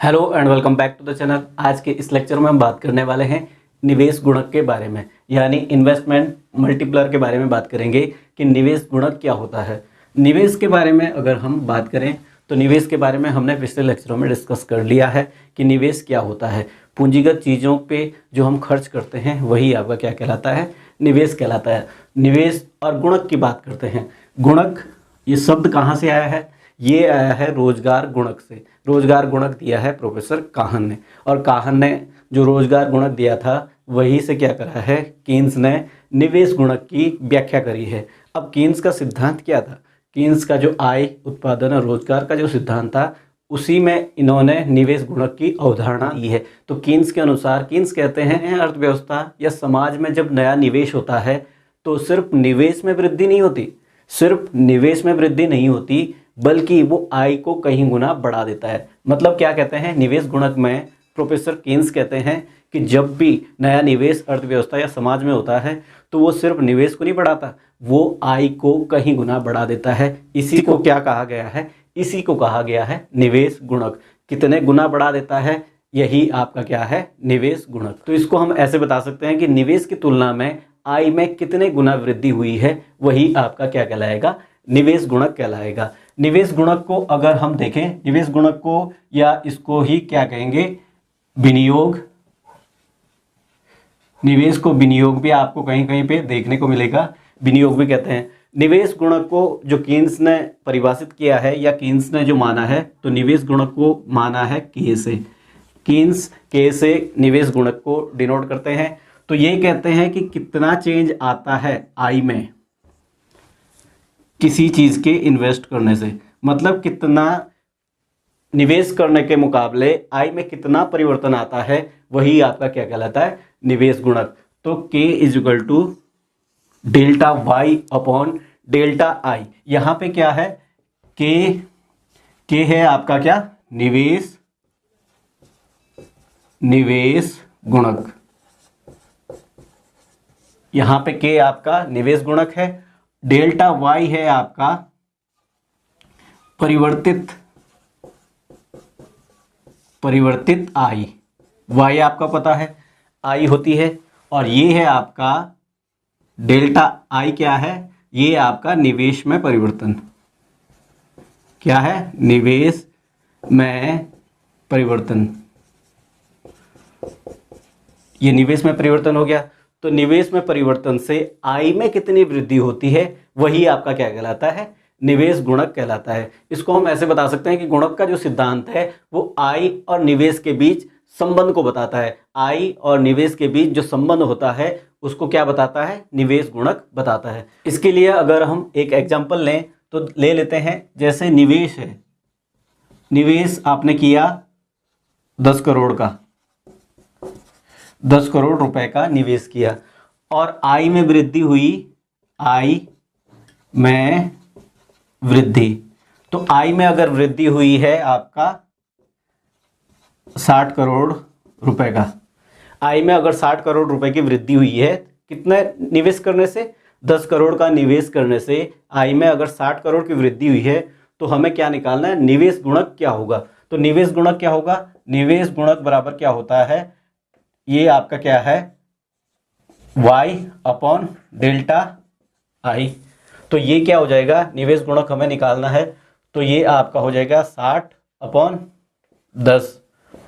Hello and welcome back to the channel. आज के इस लेक्चर में हम बात करने वाले हैं निवेश गुणक के बारे में, यानी इन्वेस्टमेंट मल्टीप्लायर के बारे में बात करेंगे कि निवेश गुणक क्या होता है। निवेश के बारे में अगर हम बात करें तो निवेश के बारे में हमने पिछले लेक्चरों में डिस्कस कर लिया है कि निवेश क्या होता है। पूंजीगत चीज़ों पे जो हम खर्च करते हैं वही आपका क्या कहलाता है, निवेश कहलाता है। निवेश और गुणक की बात करते हैं। गुणक ये शब्द कहाँ से आया है? ये आया है रोजगार गुणक से। रोजगार गुणक दिया है प्रोफेसर काहन ने, और काहन ने जो रोजगार गुणक दिया था वही से क्या करा है, कीन्स ने निवेश गुणक की व्याख्या करी है। अब कीन्स का सिद्धांत क्या था? कीन्स का जो आय, उत्पादन और रोजगार का जो सिद्धांत था उसी में इन्होंने निवेश गुणक की अवधारणा दी है। तो कीन्स के अनुसार, कीन्स कहते हैं अर्थव्यवस्था या समाज में जब नया निवेश होता है तो सिर्फ निवेश में वृद्धि नहीं होती, सिर्फ निवेश में वृद्धि नहीं होती बल्कि वो आय को कहीं गुना बढ़ा देता है। मतलब क्या कहते हैं, निवेश गुणक में प्रोफेसर कीन्स कहते हैं कि जब भी नया निवेश अर्थव्यवस्था या समाज में होता है तो वो सिर्फ निवेश को नहीं बढ़ाता, वो आय को कहीं गुना बढ़ा देता है। इसी को क्या कहा गया है? इसी को कहा गया है निवेश गुणक। कितने गुना बढ़ा देता है, यही आपका क्या है, निवेश गुणक। तो इसको हम ऐसे बता सकते हैं कि निवेश की तुलना में आय में कितने गुना वृद्धि हुई है वही आपका क्या कहलाएगा, निवेश गुणक कहलाएगा। निवेश गुणक को अगर हम देखें, निवेश गुणक को या इसको ही क्या कहेंगे, विनियोग। निवेश को विनियोग भी आपको कहीं कहीं पे देखने को मिलेगा, विनियोग भी कहते हैं। निवेश गुणक को जो कीन्स ने परिभाषित किया है या कीन्स ने जो माना है, तो निवेश गुणक को माना है के से। कीन्स के से निवेश गुणक को डिनोट करते हैं। तो ये कहते हैं कि कितना चेंज आता है आय में किसी चीज़ के इन्वेस्ट करने से, मतलब कितना निवेश करने के मुकाबले आय में कितना परिवर्तन आता है, वही आपका क्या कहलाता है, निवेश गुणक। तो K is equal to delta y upon delta I. यहाँ पे क्या है, K है आपका क्या, निवेश गुणक। यहाँ पे K आपका निवेश गुणक है, डेल्टा वाई है आपका परिवर्तित आई। वाई आपका पता है आई होती है, और ये है आपका डेल्टा आई। क्या है ये? आपका निवेश में परिवर्तन। क्या है? निवेश में परिवर्तन। ये निवेश में परिवर्तन हो गया। तो निवेश में परिवर्तन से आय में कितनी वृद्धि होती है वही आपका क्या कहलाता है, निवेश गुणक कहलाता है। इसको हम ऐसे बता सकते हैं कि गुणक का जो सिद्धांत है वो आय और निवेश के बीच संबंध को बताता है। आय और निवेश के बीच जो संबंध होता है उसको क्या बताता है, निवेश गुणक बताता है। इसके लिए अगर हम एक एग्जाम्पल लें तो ले लेते हैं, जैसे निवेश है, निवेश आपने किया 10 करोड़ का, 10 करोड़ रुपए का निवेश किया और आय में वृद्धि हुई, आय में वृद्धि। तो आय में अगर वृद्धि हुई है आपका 60 करोड़ रुपए का, आय में अगर 60 करोड़ रुपए की वृद्धि हुई है, कितने निवेश करने से, 10 करोड़ का निवेश करने से आय में अगर 60 करोड़ की वृद्धि हुई है, तो हमें क्या निकालना है, निवेश गुणक क्या होगा। तो निवेश गुणक क्या होगा, निवेश गुणक बराबर क्या होता है, ये आपका क्या है, y अपॉन डेल्टा आई। तो ये क्या हो जाएगा, निवेश गुणक हमें निकालना है, तो ये आपका हो जाएगा 60 अपॉन 10।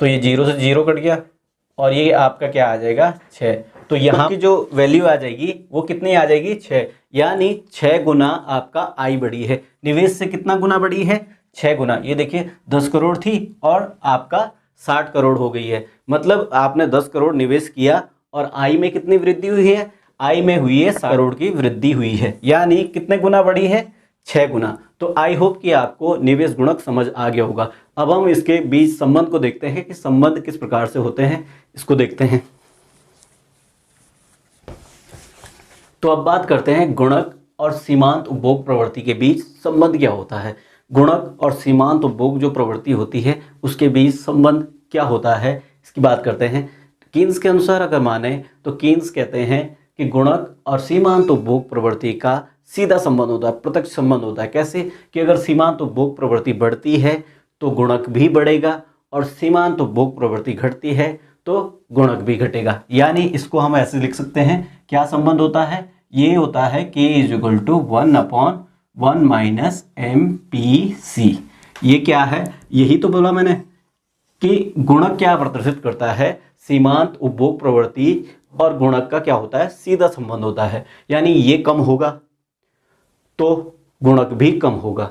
तो ये 0 से 0 कट गया और ये आपका क्या आ जाएगा, 6। तो यहाँ की जो वैल्यू आ जाएगी वो कितनी आ जाएगी, 6। यानी 6 गुना आपका आय बढ़ी है। निवेश से कितना गुना बढ़ी है, 6 गुना। ये देखिए 10 करोड़ थी और आपका 60 करोड़ हो गई है। मतलब आपने 10 करोड़ निवेश किया और आय में कितनी वृद्धि हुई है, आय में हुई है 60 करोड़ की वृद्धि हुई है, यानी कितने गुना बढ़ी है, 6 गुना। तो आई होप कि आपको निवेश गुणक समझ आ गया होगा। अब हम इसके बीच संबंध को देखते हैं कि संबंध किस प्रकार से होते हैं, इसको देखते हैं। तो अब बात करते हैं गुणक और सीमांत उपभोग प्रवृत्ति के बीच संबंध क्या होता है। गुणक और सीमांत उपभोग जो प्रवृत्ति होती है उसके बीच संबंध क्या होता है, इसकी बात करते हैं। कीन्स के अनुसार अगर माने तो कीन्स कहते हैं कि गुणक और सीमांत उपभोग प्रवृत्ति का सीधा संबंध होता है, प्रत्यक्ष संबंध होता है। कैसे कि अगर सीमांत उपभोग प्रवृत्ति बढ़ती है तो गुणक भी बढ़ेगा और सीमांत उपभोग प्रवृत्ति घटती है तो गुणक भी घटेगा। यानी इसको हम ऐसे लिख सकते हैं, क्या संबंध होता है, ये होता है k is equal to 1/1 minus MPC। ये क्या है, यही तो बोला मैंने कि गुणक क्या प्रदर्शित करता है, सीमांत उपभोग प्रवृत्ति और गुणक का क्या होता है, सीधा संबंध होता है। यानी ये कम होगा तो गुणक भी कम होगा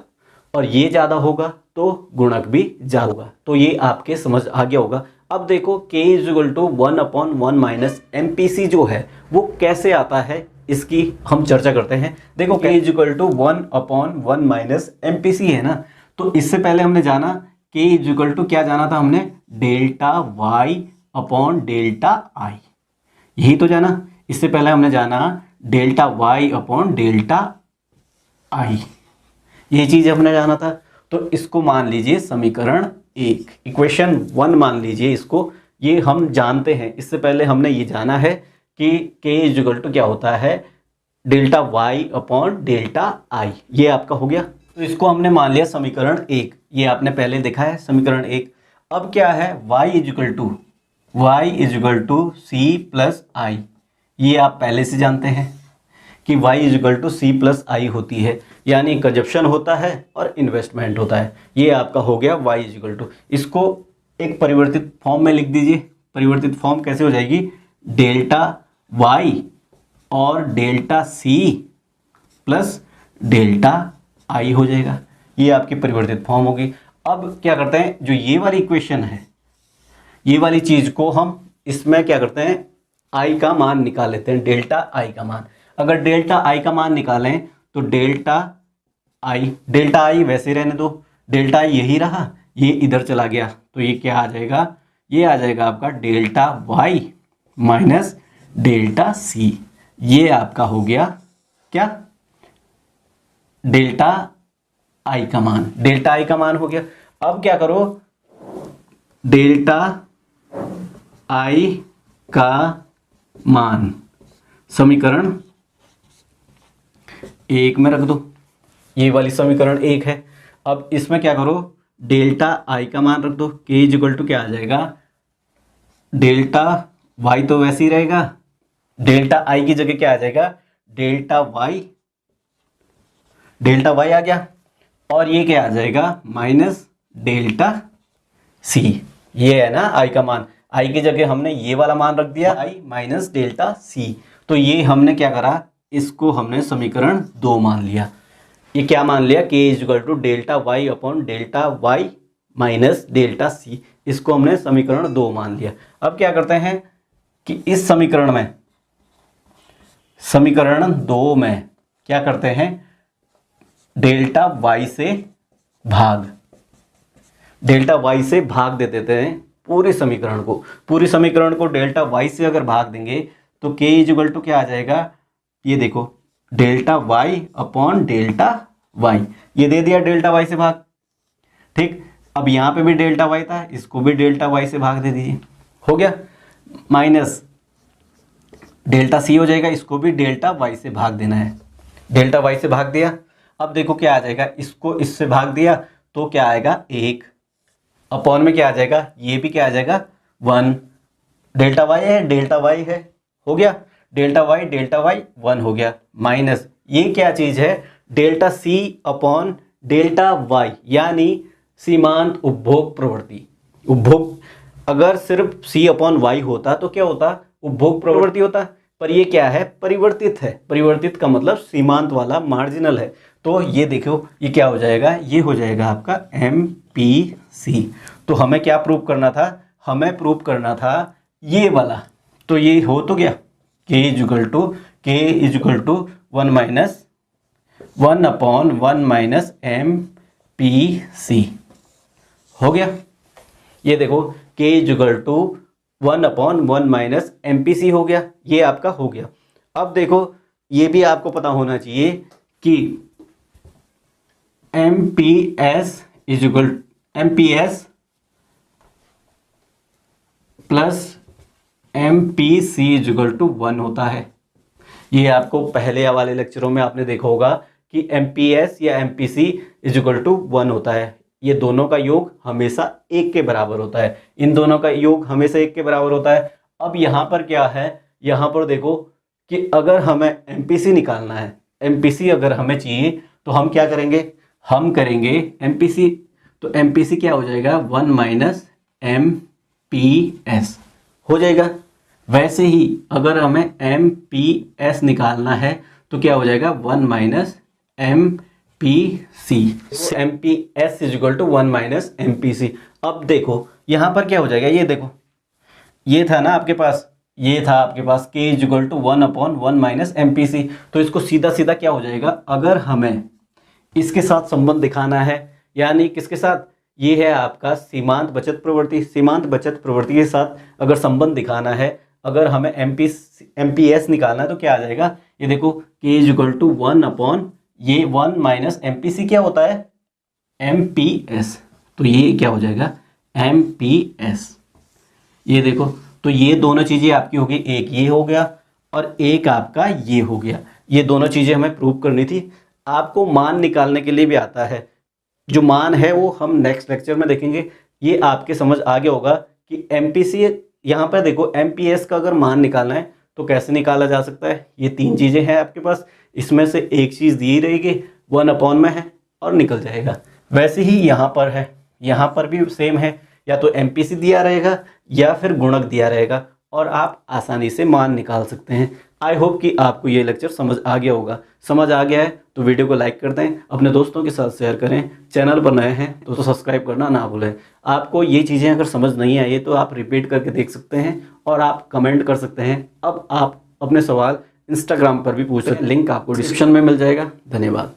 और ये ज़्यादा होगा तो गुणक भी ज़्यादा होगा। तो ये आपके समझ आ गया होगा। अब देखो k is equal to 1/1 minus MPC जो है वो कैसे आता है, इसकी हम चर्चा करते हैं। देखो k is equal to 1/1 minus MPC है ना, तो इससे पहले हमने जाना k इज इक्वल टू क्या जाना था हमने, delta y upon delta i, यही तो जाना। इससे पहले हमने जाना delta y upon delta i, ये चीज हमने जाना था। तो इसको मान लीजिए समीकरण 1, इक्वेशन 1 मान लीजिए इसको, ये हम जानते हैं। इससे पहले हमने ये जाना है कि k इज इक्वल टू क्या होता है, delta y upon delta i, ये आपका हो गया। तो इसको हमने मान लिया समीकरण 1, ये आपने पहले देखा है समीकरण 1। अब क्या है, y is equal to c plus I, ये आप पहले से जानते हैं कि y is equal to c plus I होती है, यानी कंजप्शन होता है और इन्वेस्टमेंट होता है। ये आपका हो गया y इज इक्वल टू, इसको एक परिवर्तित फॉर्म में लिख दीजिए। परिवर्तित फॉर्म कैसे हो जाएगी, डेल्टा y और delta c plus delta i हो जाएगा, ये आपकी परिवर्तित फॉर्म होगी। अब क्या करते हैं, जो ये वाली इक्वेशन है, ये वाली चीज को हम इसमें क्या करते हैं, i का मान निकाल लेते हैं, डेल्टा i का मान। अगर डेल्टा i का मान निकालें तो डेल्टा i वैसे रहने दो, डेल्टा i यही रहा, ये इधर चला गया, तो ये क्या आ जाएगा, ये आ जाएगा आपका delta y minus delta c, ये आपका हो गया क्या, डेल्टा i का मान, डेल्टा i का मान हो गया। अब क्या करो, डेल्टा i का मान समीकरण 1 में रख दो, ये वाली समीकरण 1 है। अब इसमें क्या करो, डेल्टा i का मान रख दो, k इज इक्वल टू क्या आ जाएगा, डेल्टा y तो वैसे ही रहेगा, डेल्टा i की जगह क्या आ जाएगा, डेल्टा y आ गया, और ये क्या आ जाएगा, माइनस डेल्टा c, ये है ना i का मान। i की जगह हमने ये वाला मान रख दिया, i माइनस डेल्टा c। तो ये हमने क्या करा, इसको हमने समीकरण 2 मान लिया। ये क्या मान लिया, k is equal to delta y upon delta y minus delta c, इसको हमने समीकरण 2 मान लिया। अब क्या करते हैं कि इस समीकरण में, समीकरण 2 में क्या करते हैं, डेल्टा y से भाग, डेल्टा y से भाग दे देते हैं पूरे समीकरण को। पूरी समीकरण को डेल्टा y से अगर भाग देंगे तो k इज इक्वल टू क्या आ जाएगा, ये देखो delta y upon delta y, ये दे दिया डेल्टा y से भाग, ठीक। अब यहाँ पे भी डेल्टा y था, इसको भी डेल्टा y से भाग दे दीजिए, हो गया, माइनस डेल्टा c हो जाएगा, इसको भी डेल्टा y से भाग देना है, डेल्टा y से भाग दिया। अब देखो क्या आ जाएगा, इसको इससे भाग दिया तो क्या आएगा, 1 अपॉन में क्या आ जाएगा, ये भी क्या आ जाएगा 1, डेल्टा y है डेल्टा y है, हो गया, डेल्टा y 1 हो गया, माइनस ये क्या चीज है, delta c upon delta y, यानी सीमांत उपभोग प्रवृत्ति। उपभोग अगर सिर्फ c अपॉन y होता तो क्या होता, उपभोग प्रवृत्ति होता, पर ये क्या है, परिवर्तित है। परिवर्तित का मतलब सीमांत वाला, मार्जिनल है। तो ये देखो ये क्या हो जाएगा, ये हो जाएगा आपका MPC। तो हमें क्या प्रूव करना था, हमें प्रूव करना था ये वाला, तो ये हो तो गया, k is equal to 1 upon 1 minus MPC, हो गया। ये देखो k is equal to 1 upon 1 minus MPC हो गया, ये आपका हो गया। अब देखो ये भी आपको पता होना चाहिए कि MPS plus MPC is equal to 1 होता है। ये आपको पहले वाले लेक्चरों में आपने देखा होगा कि MPS या MPC इज इक्वल टू 1 होता है। ये दोनों का योग हमेशा 1 के बराबर होता है, इन दोनों का योग हमेशा 1 के बराबर होता है। अब यहाँ पर क्या है, यहाँ पर देखो कि अगर हमें एमपीसी निकालना है, एमपीसी अगर हमें चाहिए तो हम क्या करेंगे, हम करेंगे एमपीसी। तो एमपीसी क्या हो जाएगा, 1 माइनस एमपीएस हो जाएगा। वैसे ही अगर हमें एमपीएस निकालना है तो क्या हो जाएगा, 1 minus MPC. MPS is equal to 1 minus MPC. अब देखो यहाँ पर क्या हो जाएगा, ये देखो ये था ना आपके पास, ये था आपके पास k is equal to 1/1 minus MPC. तो इसको सीधा सीधा क्या हो जाएगा, अगर हमें इसके साथ संबंध दिखाना है, यानी किसके साथ, ये है आपका सीमांत बचत प्रवृत्ति, सीमांत बचत प्रवृत्ति के साथ अगर संबंध दिखाना है, अगर हमें एमपीएस निकालना है तो क्या आ जाएगा, ये देखो k is equal to 1 minus MPC क्या होता है, एमपीएस। तो ये क्या हो जाएगा, एमपीएस। ये देखो तो ये दोनों चीज़ें आपकी होगी, एक ये हो गया और एक आपका ये हो गया। ये दोनों चीज़ें हमें प्रूव करनी थी। आपको मान निकालने के लिए भी आता है, जो मान है वो हम नेक्स्ट लेक्चर में देखेंगे। ये आपके समझ आ गया होगा कि एमपीसी, यहाँ पर देखो एमपीएस का अगर मान निकालना है तो कैसे निकाला जा सकता है। ये 3 चीज़ें हैं आपके पास, इसमें से एक चीज़ दी रहेगी, 1/में में है और निकल जाएगा। वैसे ही यहाँ पर है, यहाँ पर भी सेम है, या तो एमपीसी दिया रहेगा या फिर गुणक दिया रहेगा और आप आसानी से मान निकाल सकते हैं। आई होप कि आपको ये लेक्चर समझ आ गया होगा। समझ आ गया है तो वीडियो को लाइक कर दें, अपने दोस्तों के साथ शेयर करें, चैनल पर नए हैं तो सब्सक्राइब करना ना भूलें। आपको ये चीज़ें अगर समझ नहीं आई तो आप रिपीट करके देख सकते हैं और आप कमेंट कर सकते हैं। अब आप अपने सवाल इंस्टाग्राम पर भी पूछ सकते हैं, लिंक आपको डिस्क्रिप्शन में मिल जाएगा। धन्यवाद।